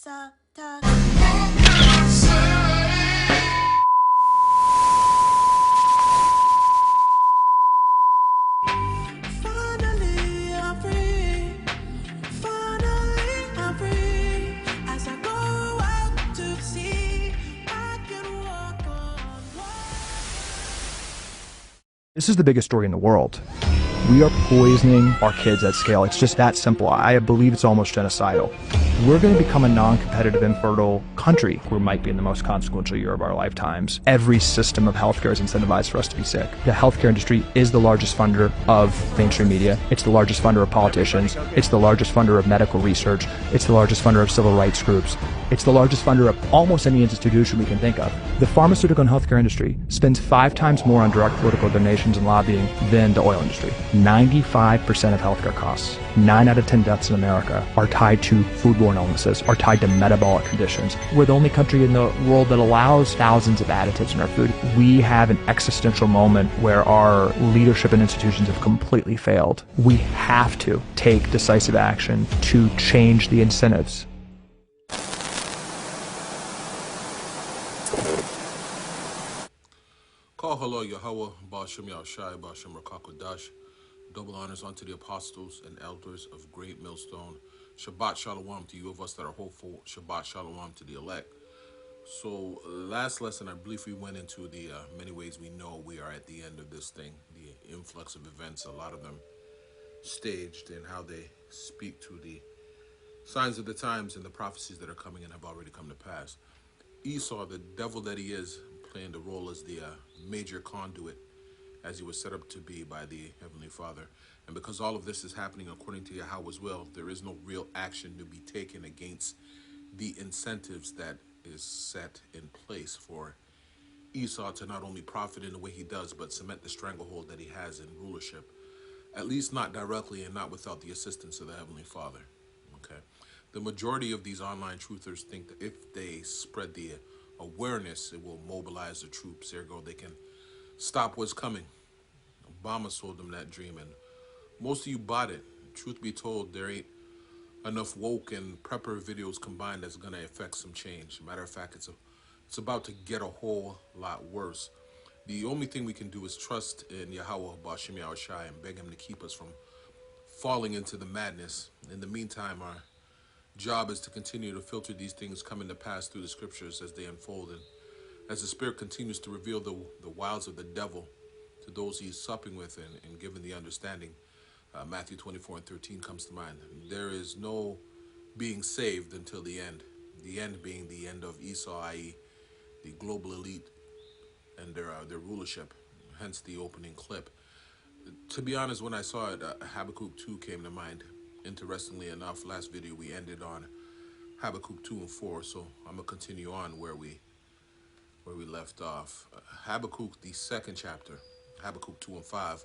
This is the biggest story in the world. We are poisoning our kids at scale. It's just that simple. I believe it's almost genocidal. We're going to become a non-competitive, infertile country. We might be in the most consequential year of our lifetimes. Every system of healthcare is incentivized for us to be sick. The healthcare industry is the largest funder of mainstream media. It's the largest funder of politicians. It's the largest funder of medical research. It's the largest funder of civil rights groups. It's the largest funder of almost any institution we can think of. The pharmaceutical and healthcare industry spends 5 times more on direct political donations and lobbying than the oil industry. 95% of healthcare costs, 9 out of 10 deaths in America, are tied to foodborne illnesses, are tied to metabolic conditions. We're the only country in the world that allows thousands of additives in our food. We have an existential moment where our leadership and institutions have completely failed. We have to take decisive action to change the incentives. Call hello Yahweh, Ba'ashem Yahushai, Ba'ashem Rakakodash. Double honors unto the apostles and elders of Great Millstone. Shabbat Shalom to you of us that are hopeful. Shabbat Shalom to the elect. So last lesson, I believe we went into the many ways we know we are at the end of this thing. The influx of events, a lot of them staged, and how they speak to the signs of the times and the prophecies that are coming and have already come to pass. Esau, the devil that he is, playing the role as the major conduit, as he was set up to be by the Heavenly Father. And because all of this is happening according to Yahweh's will, there is no real action to be taken against the incentives that is set in place for Esau to not only profit in the way he does, but cement the stranglehold that he has in rulership, at least not directly and not without the assistance of the Heavenly Father. Okay, the majority of these online truthers think that if they spread the awareness, it will mobilize the troops. Ergo, they can stop what's coming. Obama sold them that dream, and most of you bought it. Truth be told, there ain't enough woke and prepper videos combined that's gonna affect some change. Matter of fact, it's about to get a whole lot worse. The only thing we can do is trust in Yahweh Ba'ashem Yahushai and beg him to keep us from falling into the madness. In the meantime, our job is to continue to filter these things coming to pass through the scriptures as they unfold, and as the Spirit continues to reveal the wiles of the devil to those he's supping with and given the understanding. Matthew 24:13 comes to mind. There is no being saved until the end being the end of Esau, i.e. the global elite and their rulership, hence the opening clip. To be honest, when I saw it, Habakkuk 2 came to mind. Interestingly enough, last video we ended on Habakkuk 2 and 4, so I'm going to continue on where we left off. Habakkuk, the second chapter, Habakkuk 2 and 5,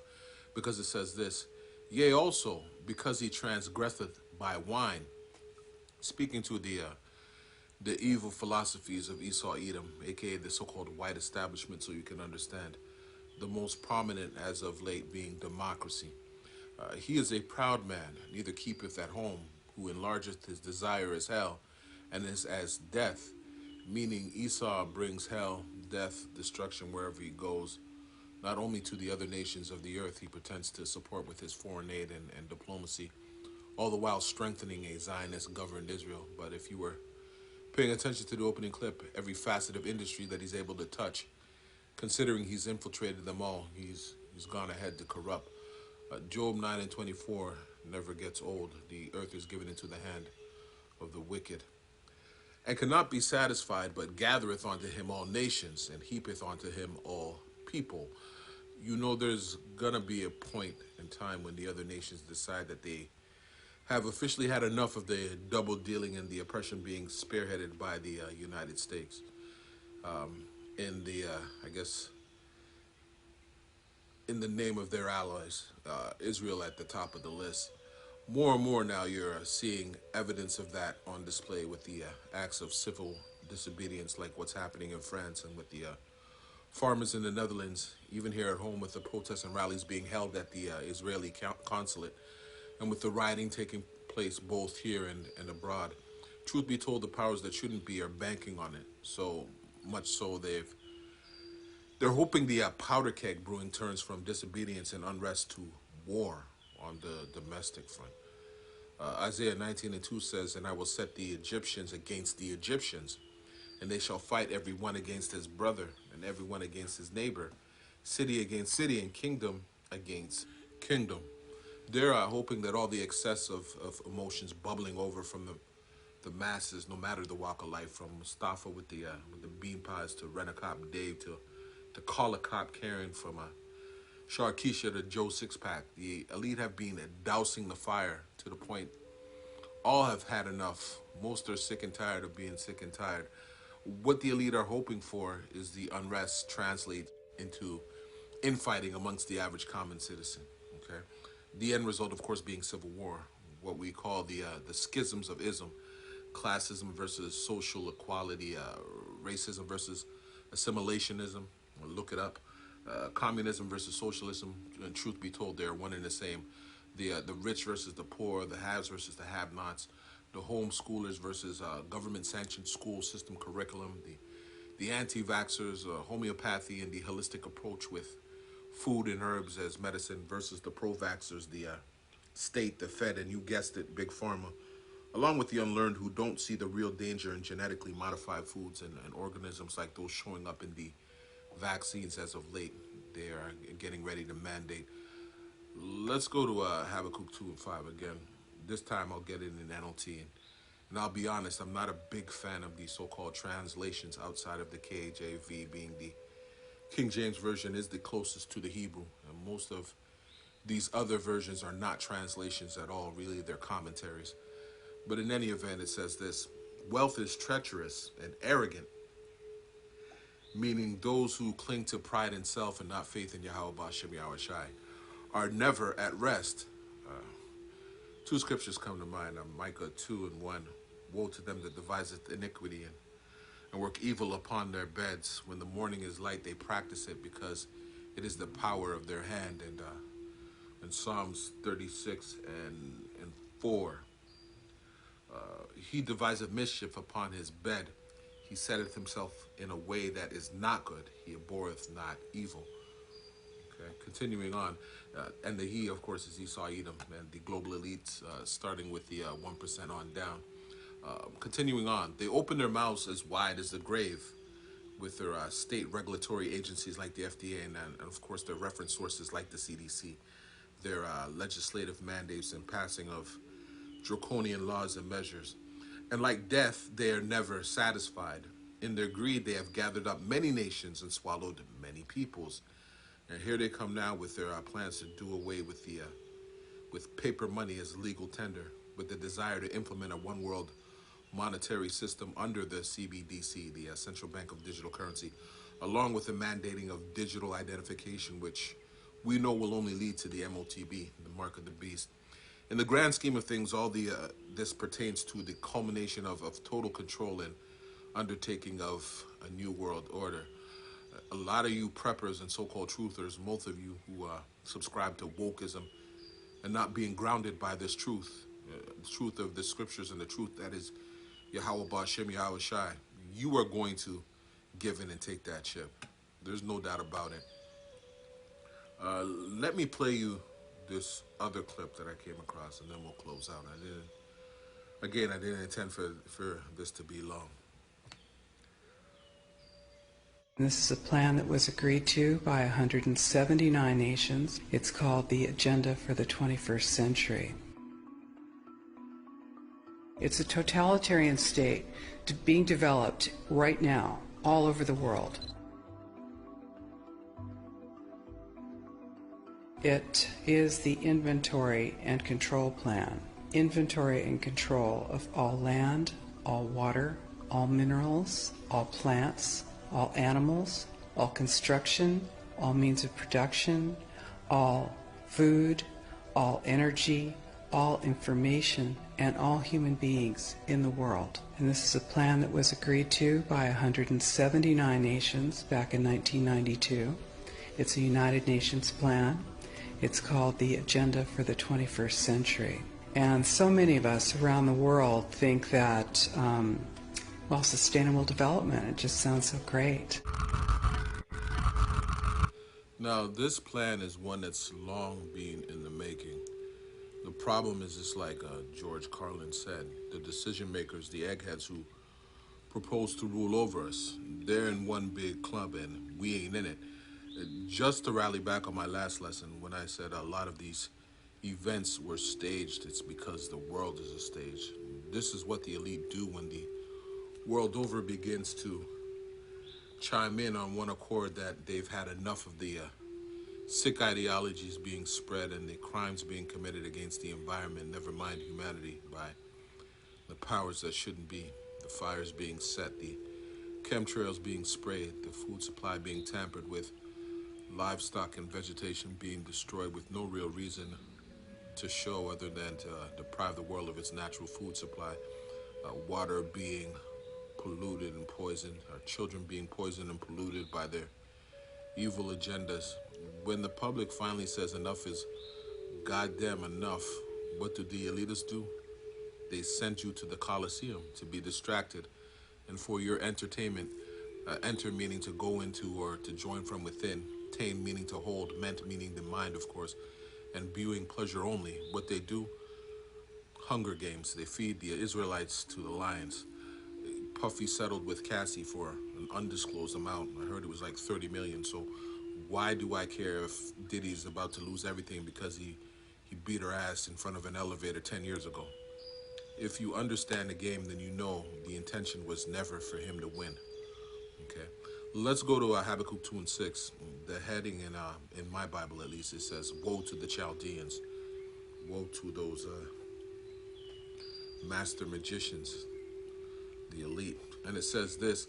because it says this, yea, also, because he transgresseth by wine, speaking to the evil philosophies of Esau Edom, aka the so-called white establishment, so you can understand. The most prominent as of late being democracy. He is a proud man, neither keepeth at home, who enlargeth his desire as hell, and is as death, meaning Esau brings hell, death, destruction wherever he goes. Not only to the other nations of the earth he pretends to support with his foreign aid and diplomacy, all the while strengthening a Zionist-governed Israel. But if you were paying attention to the opening clip, every facet of industry that he's able to touch, considering he's infiltrated them all, he's gone ahead to corrupt. Job 9 and 24 never gets old. The earth is given into the hand of the wicked, and cannot be satisfied, but gathereth unto him all nations, and heapeth unto him all people. You know there's gonna be a point in time when the other nations decide that they have officially had enough of the double dealing and the oppression being spearheaded by the United States. In the, I guess, in the name of their allies, Israel at the top of the list. More and more now you're seeing evidence of that on display with the acts of civil disobedience, like what's happening in France and with the farmers in the Netherlands, even here at home with the protests and rallies being held at the Israeli consulate, and with the rioting taking place both here and abroad. Truth be told, the powers that shouldn't be are banking on it. So much so they're hoping the powder keg brewing turns from disobedience and unrest to war on the domestic front. Isaiah 19:2 says, "And I will set the Egyptians against the Egyptians, and they shall fight every one against his brother, and every one against his neighbor, city against city, and kingdom against kingdom." They're hoping that all the excess of emotions bubbling over from the masses, no matter the walk of life, from Mustafa with the bean pies to Rent-A-Cop Dave to Call a Cop Karen, from Sharkeisha to Joe Sixpack, the elite have been dousing the fire to the point all have had enough. Most are sick and tired of being sick and tired. What the elite are hoping for is the unrest translate into infighting amongst the average common citizen. Okay, the end result, of course, being civil war, what we call the schisms of ism, classism versus social equality, racism versus assimilationism. Look it up. Communism versus socialism. And truth be told, they're one and the same. The rich versus the poor, the haves versus the have-nots, the homeschoolers versus government-sanctioned school system curriculum, the anti-vaxxers, homeopathy, and the holistic approach with food and herbs as medicine versus the pro-vaxxers, the state, the Fed, and you guessed it, Big Pharma, along with the unlearned who don't see the real danger in genetically modified foods and organisms like those showing up in the vaccines as of late. They are getting ready to mandate. Let's go to Habakkuk 2 and 5 again. This time I'll get it in NLT. And I'll be honest, I'm not a big fan of these so-called translations outside of the KJV, being the King James Version is the closest to the Hebrew. And most of these other versions are not translations at all. Really, they're commentaries. But in any event, it says this: "Wealth is treacherous and arrogant," meaning those who cling to pride in self and not faith in Yahweh Bashem Yahweh Shai are never at rest. Two scriptures come to mind, Micah 2 and 1. "Woe to them that deviseth iniquity and work evil upon their beds. When the morning is light, they practice it, because it is the power of their hand." And in Psalms 36 and 4, "He deviseth mischief upon his bed. He setteth himself in a way that is not good. He abhorreth not evil." Okay, continuing on, and the he, of course, is Esau, Edom, and the global elites, starting with the 1% on down. Continuing on, "They open their mouths as wide as the grave," with their state regulatory agencies like the FDA and of course, their reference sources like the CDC, their legislative mandates and passing of draconian laws and measures. "And like death, they are never satisfied. In their greed, they have gathered up many nations and swallowed many peoples." And here they come now with their plans to do away with with paper money as legal tender, with the desire to implement a one world monetary system under the CBDC, the Central Bank of Digital Currency, along with the mandating of digital identification, which we know will only lead to the MOTB, the mark of the beast. In the grand scheme of things, all this pertains to the culmination of total control and undertaking of a new world order. A lot of you preppers and so-called truthers, most of you who subscribe to wokeism and not being grounded by this truth, the truth of the scriptures and the truth that is Yahweh Bashem Yahweh Shai, you are going to give in and take that chip. There's no doubt about it. Let me play you this other clip that I came across, and then we'll close out. I didn't intend for this to be long. This is a plan that was agreed to by 179 nations. It's called the Agenda for the 21st Century. It's a totalitarian state being developed right now all over the world. It is the inventory and control plan. Inventory and control of all land, all water, all minerals, all plants, all animals, all construction, all means of production, all food, all energy, all information, and all human beings in the world. And this is a plan that was agreed to by 179 nations back in 1992. It's a United Nations plan. It's called the Agenda for the 21st Century. And so many of us around the world think that, well, sustainable development, it just sounds so great. Now, this plan is one that's long been in the making. The problem is, just like George Carlin said, the decision makers, the eggheads who propose to rule over us, they're in one big club and we ain't in it. Just to rally back on my last lesson, when I said a lot of these events were staged, it's because the world is a stage. This is what the elite do when the world over begins to chime in on one accord that they've had enough of the sick ideologies being spread and the crimes being committed against the environment, never mind humanity, by the powers that shouldn't be, the fires being set, the chemtrails being sprayed, the food supply being tampered with, livestock and vegetation being destroyed with no real reason to show other than to deprive the world of its natural food supply, water being polluted and poisoned, our children being poisoned and polluted by their evil agendas. When the public finally says enough is goddamn enough, what do the elitists do? They send you to the Coliseum to be distracted and for your entertainment. Enter meaning to go into or to join from within. Tain meaning to hold, meant meaning the mind, of course, and viewing pleasure only. What they do, Hunger Games. They feed the Israelites to the lions. Puffy settled with Cassie for an undisclosed amount. I heard it was like 30 million. So why do I care if Diddy's about to lose everything because he beat her ass in front of an elevator 10 years ago? If you understand the game, then you know the intention was never for him to win. Okay, let's go to Habakkuk 2 and 6. The heading in my Bible, at least, it says, "Woe to the Chaldeans, woe to those master magicians, the elite." And it says this: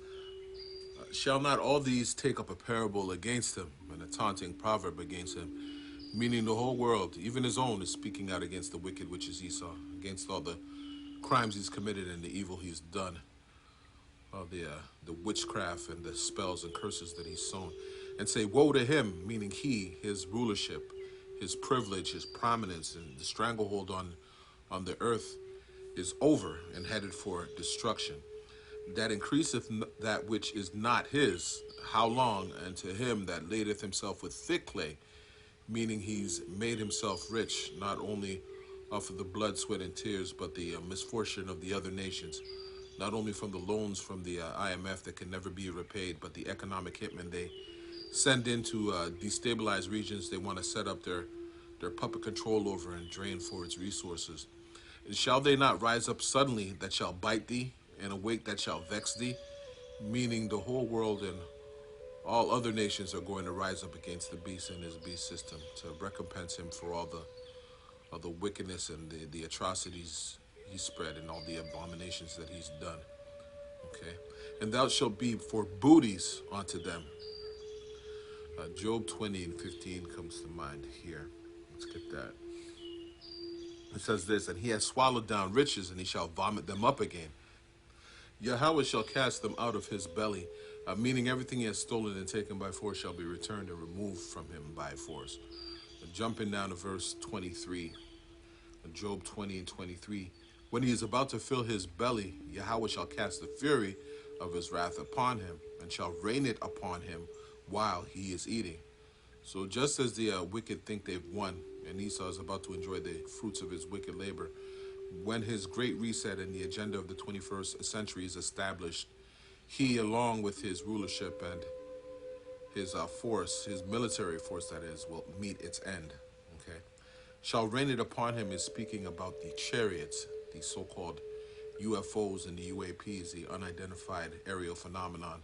"Shall not all these take up a parable against him, and a taunting proverb against him?" Meaning the whole world, even his own, is speaking out against the wicked, which is Esau, against all the crimes he's committed and the evil he's done, all the witchcraft and the spells and curses that he's sown, and say, "Woe to him," meaning he, his rulership, his privilege, his prominence, and the stranglehold on the earth is over and headed for destruction. That increaseth that which is not his. How long? And to him that ladeth himself with thick clay, meaning he's made himself rich, not only off of the blood, sweat, and tears, but the misfortune of the other nations, not only from the loans from the IMF that can never be repaid, but the economic hitmen they send into destabilized regions they want to set up their puppet control over and drain for its resources. And shall they not rise up suddenly that shall bite thee, and awake that shall vex thee? Meaning the whole world and all other nations are going to rise up against the beast and his beast system to recompense him for all the wickedness and the atrocities he spread and all the abominations that he's done. Okay? And thou shalt be for booties unto them. Job 20 and 15 comes to mind here. Let's get that. It says this: "And he has swallowed down riches, and he shall vomit them up again. Yahweh shall cast them out of his belly," meaning everything he has stolen and taken by force shall be returned and removed from him by force. Jumping down to verse 23, Job 20 and 23. "When he is about to fill his belly, Yahweh shall cast the fury of his wrath upon him, and shall rain it upon him while he is eating." So just as the wicked think they've won, and Esau is about to enjoy the fruits of his wicked labor, when his great reset and the agenda of the 21st century is established, he, along with his rulership and his force, his military force that is, will meet its end. Okay, shall rain it upon him is speaking about the chariots, the so-called UFOs and the UAPs, the unidentified aerial phenomenon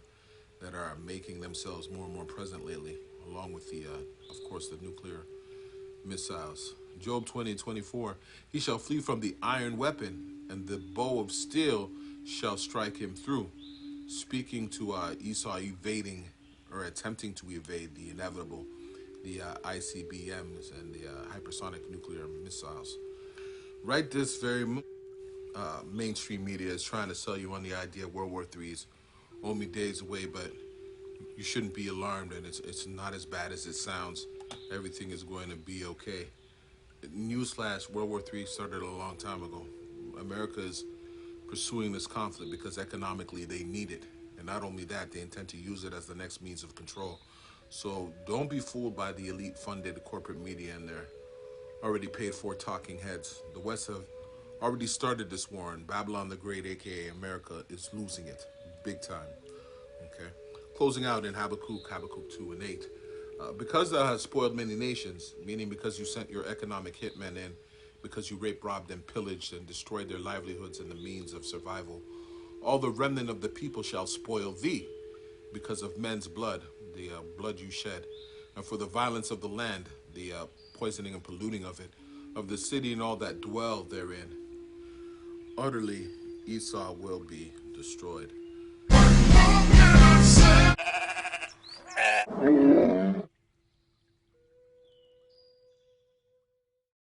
that are making themselves more and more present lately, along with the, of course, the nuclear missiles. Job 20 and 24, "He shall flee from the iron weapon, and the bow of steel shall strike him through." Speaking to Esau evading or attempting to evade the inevitable, the ICBMs and the hypersonic nuclear missiles. Right this very mainstream media is trying to sell you on the idea World War III is only days away, but you shouldn't be alarmed, and it's not as bad as it sounds. Everything is going to be okay. Newsflash: World War III started a long time ago. America is pursuing this conflict because economically they need it. And not only that, they intend to use it as the next means of control. So don't be fooled by the elite funded corporate media and their already paid for talking heads. The West have already started this war, and Babylon the Great, aka America, is losing it big time. Okay? Closing out in Habakkuk 2 and 8. Because thou hast spoiled many nations, meaning because you sent your economic hitmen in, because you raped, robbed, and pillaged and destroyed their livelihoods and the means of survival, all the remnant of the people shall spoil thee because of men's blood, the blood you shed, and for the violence of the land, the poisoning and polluting of it, of the city and all that dwell therein. Utterly, Esau will be destroyed.